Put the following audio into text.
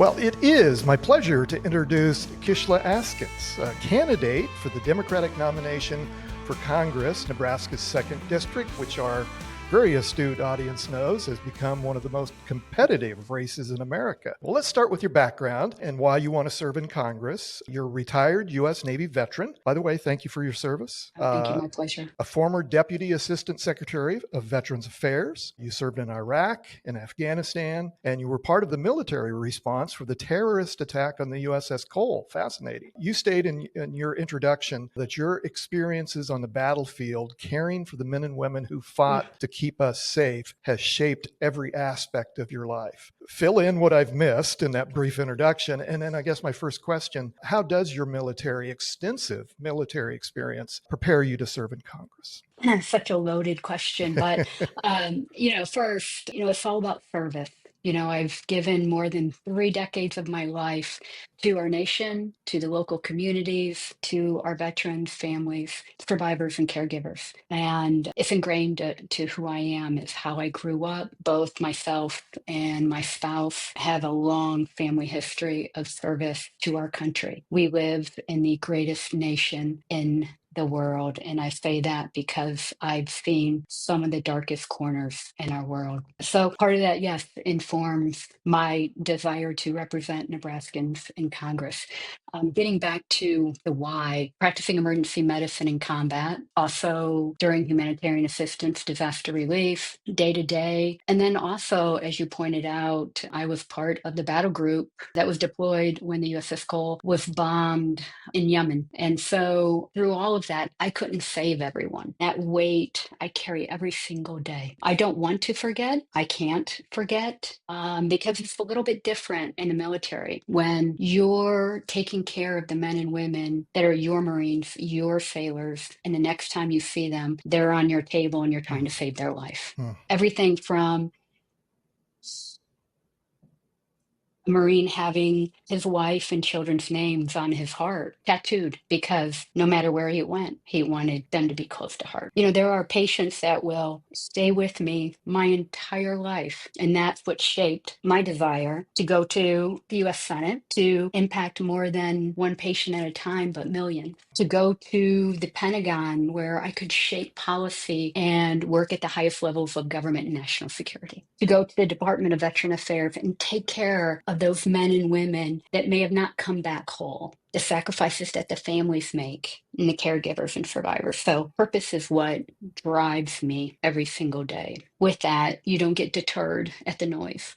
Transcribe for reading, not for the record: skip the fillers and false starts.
Well, it is my pleasure to introduce Kishla Askins, a candidate for the Democratic nomination for Congress. Nebraska's 2nd District, which our very astute audience knows has become one of the most competitive races in America. Well, let's start with your background and why you want to serve in Congress. You're a retired U.S. Navy veteran. By the way, thank you for your service. Oh, thank you. My pleasure. A former Deputy Assistant Secretary of Veterans Affairs. You served in Iraq and Afghanistan, and you were part of the military response for the terrorist attack on the USS Cole. Fascinating. You stated in your introduction that your experiences on the battlefield, caring for the men and women who fought to keep us safe, has shaped every aspect of your life. Fill in what I've missed in that brief introduction. And then I guess my first question, how does your extensive military experience prepare you to serve in Congress? Such a loaded question, but first, it's all about service. I've given more than 3 decades of my life to our nation, to the local communities, to our veterans, families, survivors, and caregivers. And it's ingrained to who I am, is how I grew up. Both myself and my spouse have a long family history of service to our country. We live in the greatest nation in the world. And I say that because I've seen some of the darkest corners in our world. So part of that, yes, informs my desire to represent Nebraskans in Congress. Getting back to the why, practicing emergency medicine in combat, also during humanitarian assistance, disaster relief, day to day. And then also, as you pointed out, I was part of the battle group that was deployed when the USS Cole was bombed in Yemen. And so through all of that, I couldn't save everyone. That weight I carry every single day. I don't want to forget. I can't forget because it's a little bit different in the military when you're taking care of the men and women that are your Marines, your sailors, and the next time you see them, they're on your table and you're trying to save their life. Everything from a Marine having his wife and children's names on his heart tattooed because no matter where he went, he wanted them to be close to heart. There are patients that will stay with me my entire life. And that's what shaped my desire to go to the US Senate to impact more than one patient at a time, but millions. To go to the Pentagon where I could shape policy and work at the highest levels of government and national security. To go to the Department of Veteran Affairs and take care of those men and women that may have not come back whole, the sacrifices that the families make, and the caregivers and survivors. So purpose is what drives me every single day. With that, you don't get deterred at the noise.